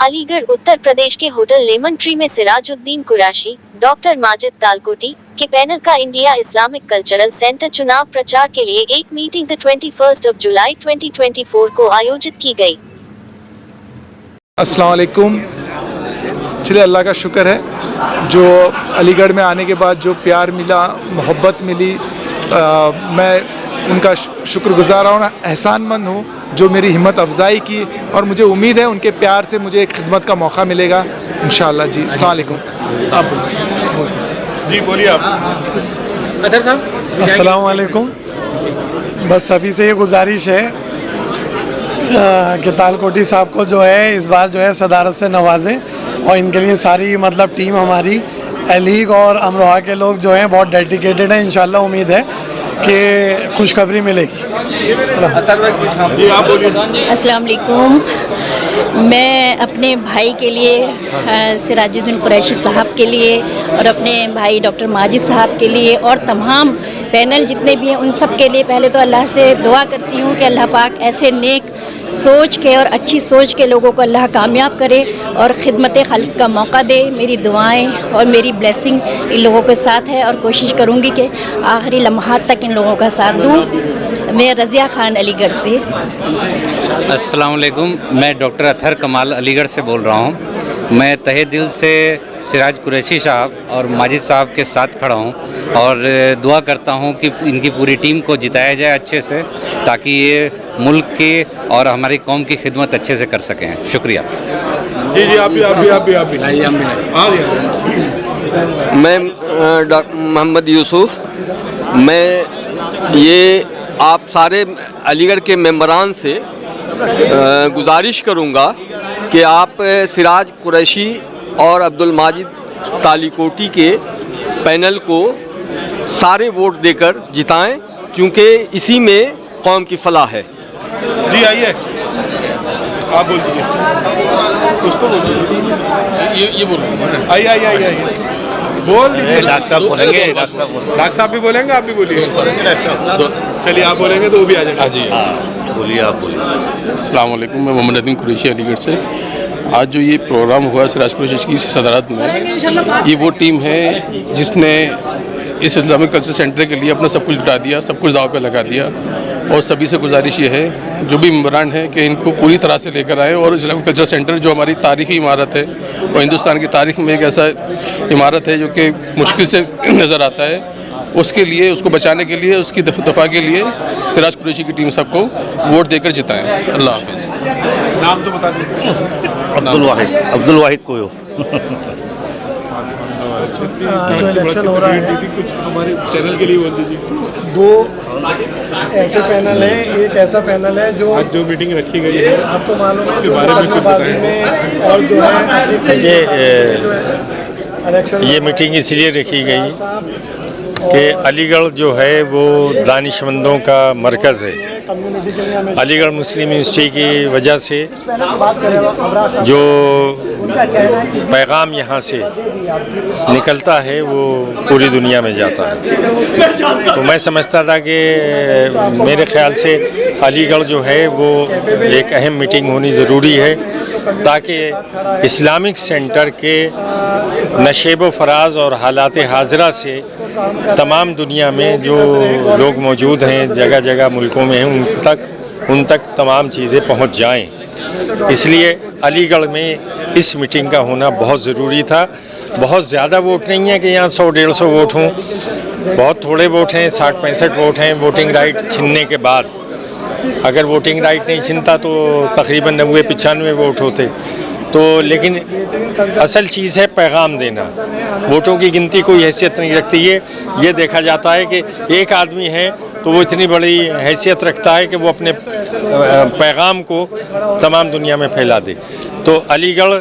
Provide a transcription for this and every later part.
अलीगढ़ उत्तर प्रदेश के hotel lemon tree में Sirajuddin Qureshi, doctor Majid तालकोटी के पैनल का इंडिया इस्लामिक कल्चरल सेंटर चुनाव प्रचार के लिए एक मीटिंग 21 जुलाई 2024 को आयोजित की गई। अस्सलाम वालेकुम। चलिए, अल्लाह का शुक्र है जो अलीगढ़ में आने के बाद जो प्यार मिला, मोहब्बत मिली, मैं उनका शुक्रगुजार और एहसानमंद हूँ जो मेरी हिम्मत अफजाई की, और मुझे उम्मीद है उनके प्यार से मुझे एक खिदमत का मौका मिलेगा इंशाअल्लाह। जी, अस्सलाम वालेकुम। जी बोलिए आप। अदर साहब, अस्सलाम वालेकुम। बस सभी से ये गुजारिश है कि तालकोटी साहब को जो है इस बार जो है सदारत से नवाजें, और इनके लिए सारी मतलब टीम हमारी लीग और अमरोहा के लोग जो हैं बहुत डेडिकेटेड हैं। इंशाल्लाह उम्मीद है कि खुशखबरी मिलेगी। जी आप बोलिए। अस्सलाम वालेकुम। मैं अपने भाई के लिए सिराजुद्दीन कुरैशी साहब के लिए और अपने भाई डॉक्टर माजिद साहब के लिए और तमाम पैनल जितने भी हैं उन सब के लिए पहले तो अल्लाह से दुआ करती हूँ कि अल्लाह पाक ऐसे नेक सोच के और अच्छी सोच के लोगों को अल्लाह कामयाब करे और खिदमत खल्क का मौका दे। मेरी दुआएं और मेरी ब्लेसिंग इन लोगों के साथ है और कोशिश करूँगी कि आखिरी लम्हात तक इन लोगों का साथ दूँ। मैं रज़िया खान अलीगढ़ से। अस्सलाम वालेकुम। मैं डॉक्टर अतहर कमाल अलीगढ़ से बोल रहा हूँ। मैं तहे दिल से सिराज कुरैशी साहब और माजिद साहब के साथ खड़ा हूँ और दुआ करता हूँ कि इनकी पूरी टीम को जिताया जाए अच्छे से, ताकि ये मुल्क की और हमारी कौम की खिदमत अच्छे से कर सकें। शुक्रिया। जी जी, आप भी। मैं डॉक्टर मोहम्मद यूसुफ, मैं ये आप सारे अलीगढ़ के मेंबरान से गुजारिश करूँगा कि आप सिराज कुरैशी और अब्दुल माजिद तालिकोटी के पैनल को सारे वोट देकर जिताएं, क्योंकि इसी में कौम की फलाह है। जी आइए, आप बोल दीजिए। कुछ तो बोल दीजिए। ये बोलो। आइए बोल दीजिए। डॉक्टर साहब बोलेंगे। डॉक्टर साहब भी बोलेंगे, आप भी बोलिए। चलिए, आप बोलेंगे तो वो भी आ जाएगा। जी बोलिए, आप बोलिए। अस्सलाम वालेकुम। मैं मोहम्मद नदीम कुरैशी अलीगढ़ से। आज जो ये प्रोग्राम हुआ सिराज कुरैशी की सदारत में, ये वो टीम है जिसने इस इस्लामिक कल्चर सेंटर के लिए अपना सब कुछ लुटा दिया, सब कुछ दाव पे लगा दिया। और सभी से गुजारिश ये है जो भी मेंबरान हैं कि इनको पूरी तरह से लेकर आएँ और इस्लामिक कल्चर सेंटर जो हमारी तारीखी इमारत है और हिंदुस्तान की तारीख में एक ऐसा इमारत है जो कि मुश्किल से नज़र आता है, उसके लिए, उसको बचाने के लिए, उसकी दफ़ा के लिए सिराज कुरैशी की टीम सबको वोट देकर जिताएं। अल्लाह हाफ़िज़। नाम तो बता दीजिए। अब्दुल वाहिद कोयो। जो इलेक्शन हो रहा है, कुछ हमारे चैनल के लिए बोल दीजिए। दो ऐसे पैनल हैं, एक ऐसा पैनल है जो आज जो मीटिंग रखी गई है आपको मालूम है उसके बारे में कुछ बताएं। में, और जो है ये मीटिंग इसलिए रखी गई कि अलीगढ़ जो है वो दानिशमंदों का मरकज़ है। अलीगढ़ मुस्लिम यूनिवर्सिटी की वजह से जो पैगाम यहाँ से निकलता है वो पूरी दुनिया में जाता है। तो मैं समझता था कि मेरे ख्याल से अलीगढ़ जो है वो एक अहम मीटिंग होनी ज़रूरी है, ताकि इस्लामिक सेंटर के नशेब व फराज और हालात हाज़िरा से तमाम दुनिया में जो लोग मौजूद हैं, जगह जगह मुल्कों में हैं, उन तक तमाम चीज़ें पहुंच जाएं। इसलिए अलीगढ़ में इस मीटिंग का होना बहुत ज़रूरी था। बहुत ज़्यादा वोट नहीं है कि यहाँ 100-150 वोट हों, बहुत थोड़े वोट हैं, 60-65 वोट हैं वोटिंग राइट छीनने के बाद। अगर वोटिंग राइट नहीं छीनता तो तकरीबन 90-95 वोट होते। तो लेकिन असल चीज़ है पैगाम देना। वोटों की गिनती कोई हैसियत नहीं रखती है। ये देखा जाता है कि एक आदमी है तो वो इतनी बड़ी हैसियत रखता है कि वो अपने पैगाम को तमाम दुनिया में फैला दे। तो अलीगढ़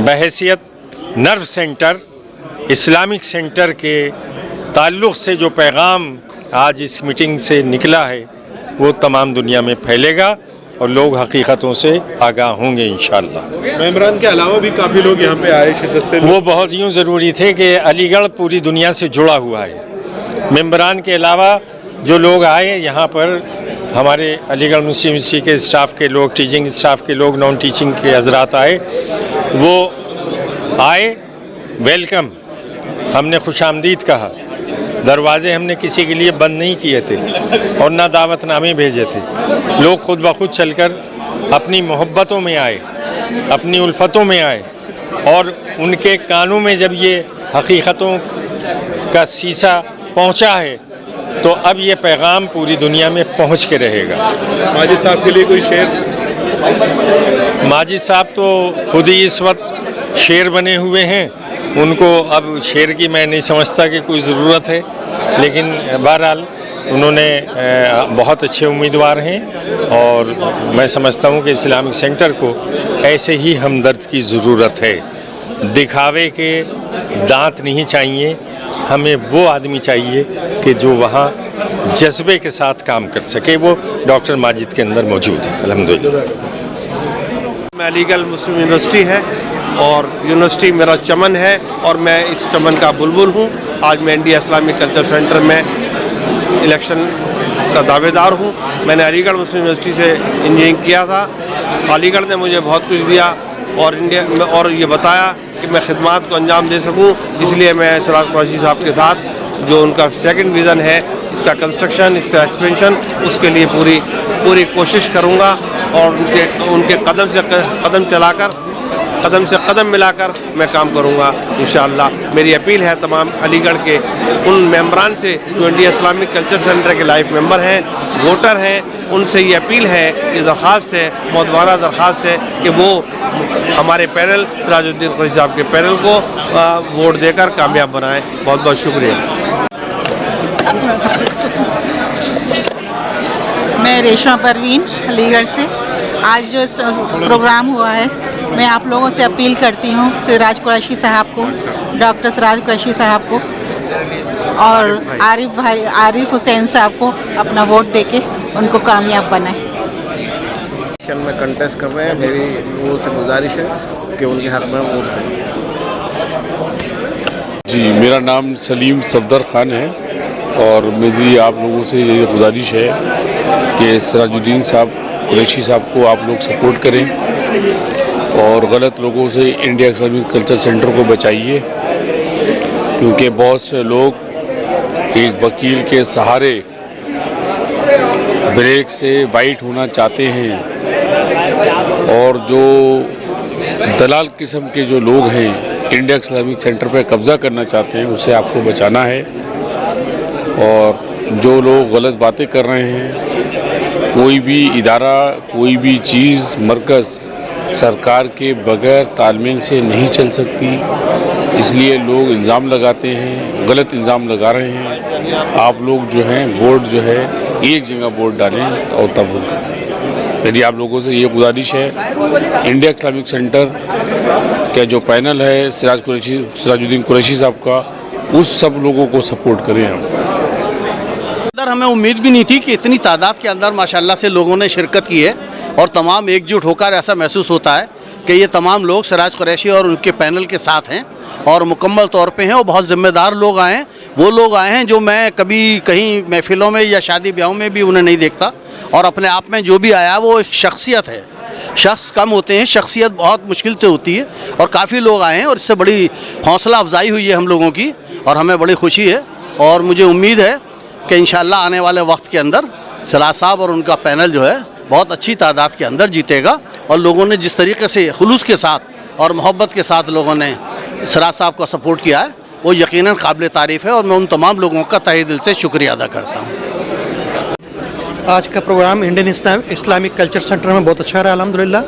बहैसियत नर्व सेंटर, इस्लामिक सेंटर के ताल्लुक़ से जो पैगाम आज इस मीटिंग से निकला है वो तमाम दुनिया में फैलेगा और लोग हकीकतों से आगाह होंगे इंशाअल्लाह। मेंबरान के अलावा भी काफ़ी लोग यहाँ पे आए शिद्दत से। वो बहुत यूँ ज़रूरी थे कि अलीगढ़ पूरी दुनिया से जुड़ा हुआ है। मेंबरान के अलावा जो लोग आए यहाँ पर हमारे अलीगढ़ मुस्लिम यूनिवर्सिटी के स्टाफ के लोग, टीचिंग स्टाफ के लोग, नॉन टीचिंग के हजरात आए, वो आए, वेलकम, हमने खुशामदीद कहा। दरवाजे हमने किसी के लिए बंद नहीं किए थे और ना दावतनामे भेजे थे। लोग खुद ब खुद चलकर अपनी मोहब्बतों में आए, अपनी उल्फतों में आए और उनके कानों में जब ये हकीकतों का शीशा पहुंचा है तो अब ये पैगाम पूरी दुनिया में पहुंच के रहेगा। माजिद साहब के लिए कोई शेर? माजिद साहब तो खुद ही इस वक्त शेर बने हुए हैं, उनको अब शेर की मैं नहीं समझता कि कोई ज़रूरत है, लेकिन बहरहाल उन्होंने बहुत अच्छे उम्मीदवार हैं और मैं समझता हूं कि इस्लामिक सेंटर को ऐसे ही हमदर्द की ज़रूरत है। दिखावे के दांत नहीं चाहिए, हमें वो आदमी चाहिए कि जो वहाँ जज्बे के साथ काम कर सके। वो डॉक्टर माजिद के अंदर मौजूद है अल्हम्दुलिल्लाह। मैं अलीगढ़ मुस्लिम यूनिवर्सिटी है और यूनिवर्सिटी मेरा चमन है और मैं इस चमन का बुलबुल हूँ। आज मैं इंडिया इस्लामिक कल्चर सेंटर में इलेक्शन का दावेदार हूँ। मैंने अलीगढ़ मुस्लिम यूनिवर्सिटी से इंजीनियरिंग किया था। अलीगढ़ ने मुझे बहुत कुछ दिया और ये बताया कि मैं खिदमत को अंजाम दे सकूं, इसलिए मैं सिराज कुरैशी साहब के साथ जो उनका सेकंड विज़न है, इसका कंस्ट्रक्शन, इसका एक्सपेंशन, उसके लिए पूरी कोशिश करूंगा और उनके कदम से कदम चलाकर, कदम से कदम मिलाकर मैं काम करूंगा इंशाअल्लाह। मेरी अपील है तमाम अलीगढ़ के उन मेंबरान से जो इंडिया इस्लामिक कल्चर सेंटर के लाइफ मेंबर हैं, वोटर हैं, उनसे ये अपील है, ये दरख्वास्त है, मौदवाना दरख्वास्त है कि वो हमारे पैनल सिराजुद्दीन कुरैशी साहब के पैनल को वोट देकर कामयाब बनाएं। बहुत बहुत शुक्रिया। मैं रेशमा परवीन अलीगढ़ से। आज जो प्रोग्राम हुआ है, मैं आप लोगों से अपील करती हूँ सिराज कुरैशी साहब को, डॉक्टर सिराज कुरैशी साहब को और आरिफ हुसैन साहब को अपना वोट देके उनको कामयाब बनाएं। में कंटेस्ट कर रहे हैं, मेरी लोगों से गुजारिश है कि उनके हक में वोट दें। जी, मेरा नाम सलीम सफदर खान है और मेरी आप लोगों से ये गुजारिश है कि सिराजुद्दीन साहब कुरैशी साहब को आप लोग सपोर्ट करें और गलत लोगों से इंडिया इस्लामिक कल्चर सेंटर को बचाइए, क्योंकि बहुत से लोग एक वकील के सहारे ब्रेक से वाइट होना चाहते हैं और जो दलाल किस्म के जो लोग हैं इंडिया इस्लामिक सेंटर पर कब्ज़ा करना चाहते हैं, उसे आपको बचाना है। और जो लोग गलत बातें कर रहे हैं, कोई भी इदारा, कोई भी चीज़, मरकज़ सरकार के बगैर तालमेल से नहीं चल सकती, इसलिए लोग इल्ज़ाम लगाते हैं, गलत इल्ज़ाम लगा रहे हैं। आप लोग जो हैं वोट जो है एक जगह वोट डालें और तब वोट करें। मेरी आप लोगों से ये गुजारिश है, इंडिया इस्लामिक सेंटर का जो पैनल है सिराजुद्दीन कुरैशी साहब का, उस सब लोगों को सपोर्ट करें हम। अंदर हमें उम्मीद भी नहीं थी कि इतनी तादाद के अंदर माशाल्लाह से लोगों ने शिरकत की है और तमाम एकजुट होकर ऐसा महसूस होता है कि ये तमाम लोग सिराज कुरैशी और उनके पैनल के साथ हैं और मुकम्मल तौर पे हैं और बहुत ज़िम्मेदार लोग आए हैं। वो लोग आए हैं जो मैं कभी कहीं महफिलों में या शादी ब्याहों में भी उन्हें नहीं देखता और अपने आप में जो भी आया वो एक शख्सियत है। शख्स कम होते हैं, शख्सियत बहुत मुश्किल से होती है और काफ़ी लोग आए हैं और इससे बड़ी हौसला अफजाई हुई है हम लोगों की और हमें बड़ी खुशी है और मुझे उम्मीद है कि इंशाअल्लाह आने वाले वक्त के अंदर सिराज साहब और उनका पैनल जो है बहुत अच्छी तादाद के अंदर जीतेगा। और लोगों ने जिस तरीके से खुलूस के साथ और मोहब्बत के साथ लोगों ने सिराज साहब का सपोर्ट किया है, वो यकीनन काबिल तारीफ़ है और मैं उन तमाम लोगों का तहे दिल से शुक्रिया अदा करता हूँ। आज का programme Indian Islamic culture centre में बहुत अच्छा रहा अल्हम्दुलिल्लाह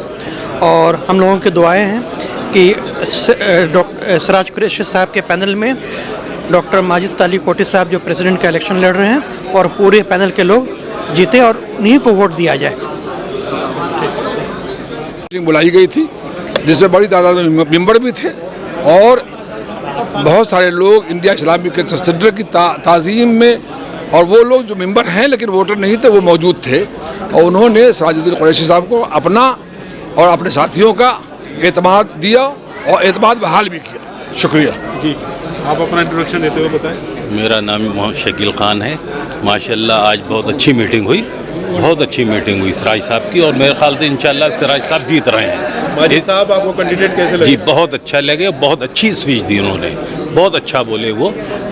और हम लोगों की दुआएं हैं कि सिराज कुरैशी साहब के पैनल में डॉक्टर माजिद तालीकोटी साहब जो प्रेसिडेंट का इलेक्शन लड़ रहे हैं और पूरे पैनल के लोग जीते और उन्हीं को वोट दिया जाए। बुलाई गई थी जिसमें बड़ी तादाद में मेंबर भी थे और बहुत सारे लोग इंडिया इस्लामिक कल्चर सेंटर की ताज़ीम में, और वो लोग जो मेंबर हैं लेकिन वोटर नहीं थे वो मौजूद थे और उन्होंने सिराजुद्दीन कुरैशी साहब को अपना और अपने साथियों का एतमाद दिया और एतमाद बहाल भी किया। शुक्रिया जी। आप अपना इंट्रोडक्शन देते हुए बताएं। मेरा नाम मोहम्मद शकील ख़ान है। माशाल्लाह आज बहुत अच्छी मीटिंग हुई बहुत अच्छी मीटिंग हुई सिराज साहब की और मेरे ख्याल से इंशाल्लाह सिराज साहब जीत रहे हैं। माजिद साहब आपको कैंडिडेट कैसे लगे? जी बहुत अच्छा लगे, बहुत अच्छी स्पीच दी उन्होंने, बहुत अच्छा बोले वो,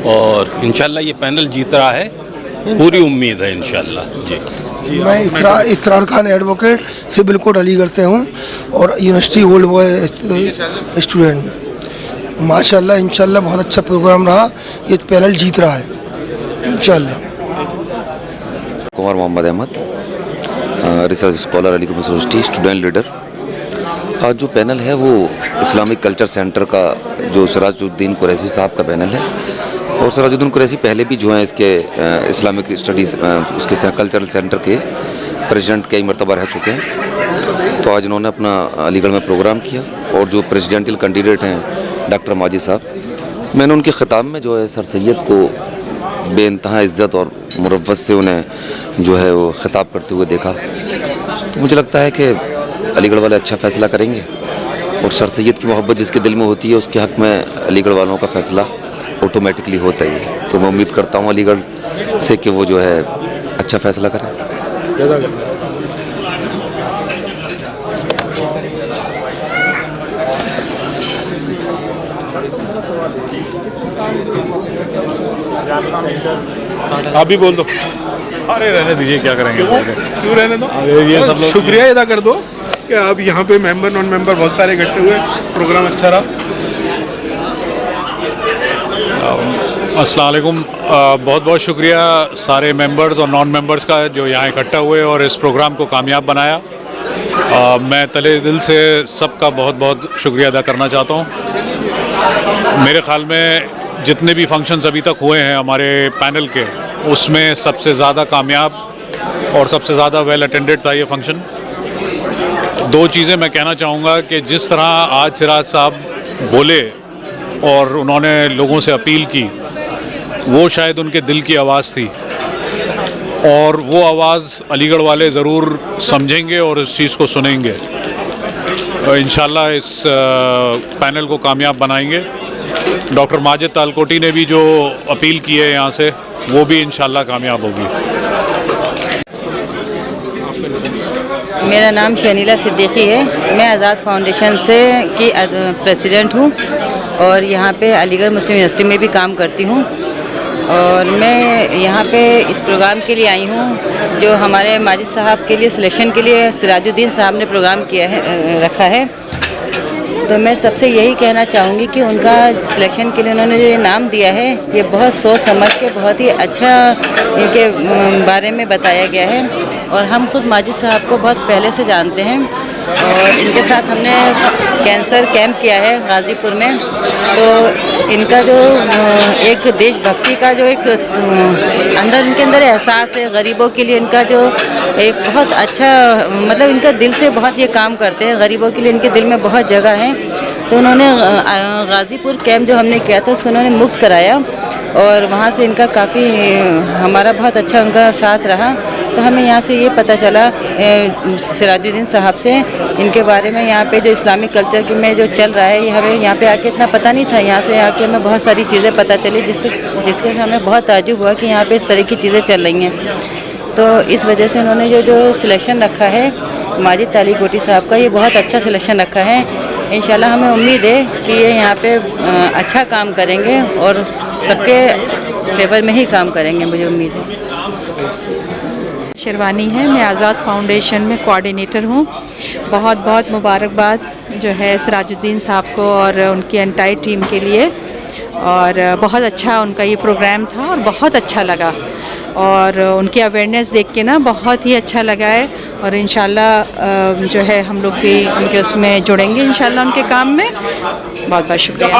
और इंशाल्लाह ये पैनल जीत रहा है, पूरी उम्मीद है इंशाल्लाह। जी मैं Israr Khan advocate civil court Aligarh से हूँ और यूनिवर्सिटी ओल्ड बॉय स्टूडेंट। माशाल्लाह इंशाल्लाह बहुत अच्छा प्रोग्राम रहा, ये पैनल जीत रहा है इंशाल्लाह। Kumar Mohammad Ahmad, research scholar Aligarh university, student leader. आज जो पैनल है वो इस्लामिक कल्चर सेंटर का जो सिराजुद्दीन कुरैशी साहब का पैनल है, और सिराजुद्दीन कुरैशी पहले भी जो हैं इसके इस्लामिक स्टडीज़ उसके कल्चरल सेंटर के प्रेसिडेंट कई मरतबा रह चुके हैं। तो आज इन्होंने अपना अलीगढ़ में प्रोग्राम किया, और जो प्रेसिडेंटियल कैंडिडेट हैं डॉक्टर माजिद साहब, मैंने उनके ख़िताब में जो है सर सैयद को बेइंतहा इज़्ज़त और मुरव्वत से उन्हें जो है वो ख़िताब करते हुए देखा। तो मुझे लगता है कि अलीगढ़ वाले अच्छा फ़ैसला करेंगे, और सर सैयद की मोहब्बत जिसके दिल में होती है उसके हक़ में अलीगढ़ वालों का फ़ैसला ऑटोमेटिकली होता ही है। तो मैं उम्मीद करता हूँ अलीगढ़ से कि वो जो है अच्छा फ़ैसला करें। आप भी बोल दो। अरे रहने दीजिए, क्या करेंगे, क्यों रहने दो? ये सब लोग शुक्रिया अदा कर दो कि आप यहाँ पे मेंबर नॉन मेंबर बहुत सारे इकट्ठे हुए, प्रोग्राम अच्छा रहा। अस्सलाम वालेकुम, बहुत बहुत शुक्रिया सारे मेंबर्स और नॉन मेंबर्स का जो यहाँ इकट्ठा हुए और इस प्रोग्राम को कामयाब बनाया। मैं तले दिल से सबका बहुत बहुत शुक्रिया अदा करना चाहता हूँ। मेरे ख्याल में जितने भी फंक्शंस अभी तक हुए हैं हमारे पैनल के, उसमें सबसे ज़्यादा कामयाब और सबसे ज़्यादा वेल अटेंडेड था ये फंक्शन। दो चीज़ें मैं कहना चाहूँगा कि जिस तरह आज सिराज साहब बोले और उन्होंने लोगों से अपील की, वो शायद उनके दिल की आवाज़ थी, और वो आवाज़ अलीगढ़ वाले ज़रूर समझेंगे और इस चीज़ को सुनेंगे। इंशाल्लाह इस पैनल को कामयाब बनाएंगे। डॉक्टर माजिद तालकोटी ने भी जो अपील की है यहाँ से, वो भी इंशाल्लाह कामयाब होगी। मेरा नाम शनीला सिद्दीकी है, मैं आज़ाद फाउंडेशन से की प्रेसिडेंट हूँ और यहाँ पे अलीगढ़ मुस्लिम यूनिवर्सिटी में भी काम करती हूँ। और मैं यहाँ पे इस प्रोग्राम के लिए आई हूँ जो हमारे माजिद साहब के लिए सिलेक्शन के लिए सिराजुद्दीन साहब ने प्रोग्राम किया है, रखा है। तो मैं सबसे यही कहना चाहूँगी कि उनका सिलेक्शन के लिए उन्होंने जो ये नाम दिया है, ये बहुत सोच समझ के बहुत ही अच्छा इनके बारे में बताया गया है। और हम खुद माजिद साहब को बहुत पहले से जानते हैं, और इनके साथ हमने कैंसर कैंप किया है गाज़ीपुर में। तो इनका जो एक देशभक्ति का जो एक अंदर इनके अंदर एहसास है, गरीबों के लिए इनका जो एक बहुत अच्छा, मतलब इनका दिल से बहुत ये काम करते हैं, गरीबों के लिए इनके दिल में बहुत जगह है। तो उन्होंने गाज़ीपुर कैंप जो हमने किया था उसको उन्होंने मुफ्त कराया, और वहाँ से इनका काफ़ी हमारा बहुत अच्छा उनका साथ रहा। तो हमें यहाँ से ये पता चला सिराजुद्दीन साहब से इनके बारे में, यहाँ पे जो इस्लामिक कल्चर के में जो चल रहा है, ये हमें यहाँ पे आके इतना पता नहीं था। यहाँ से आके हमें बहुत सारी चीज़ें पता चली जिसके हमें बहुत ताज्जुब हुआ कि यहाँ पे इस तरह की चीज़ें चल रही हैं। तो इस वजह से उन्होंने जो सिलेक्शन रखा है माजिद तालिकोटी साहब का, ये बहुत अच्छा सिलेक्शन रखा है। इंशाल्लाह हमें उम्मीद है कि ये यहाँ पे अच्छा काम करेंगे और सबके फेवर में ही काम करेंगे, मुझे उम्मीद है। शेरवानी है, मैं आज़ाद फाउंडेशन में कोऑर्डिनेटर हूँ। बहुत बहुत मुबारकबाद जो है सिराजुद्दीन साहब को और उनकी एंटायर टीम के लिए, और बहुत अच्छा उनका ये प्रोग्राम था और बहुत अच्छा लगा, और उनकी अवेयरनेस देख के ना बहुत ही अच्छा लगा है। और इंशाल्लाह जो है हम लोग भी उनके उसमें जुड़ेंगे इंशाल्लाह उनके काम में। बहुत बहुत शुक्रिया।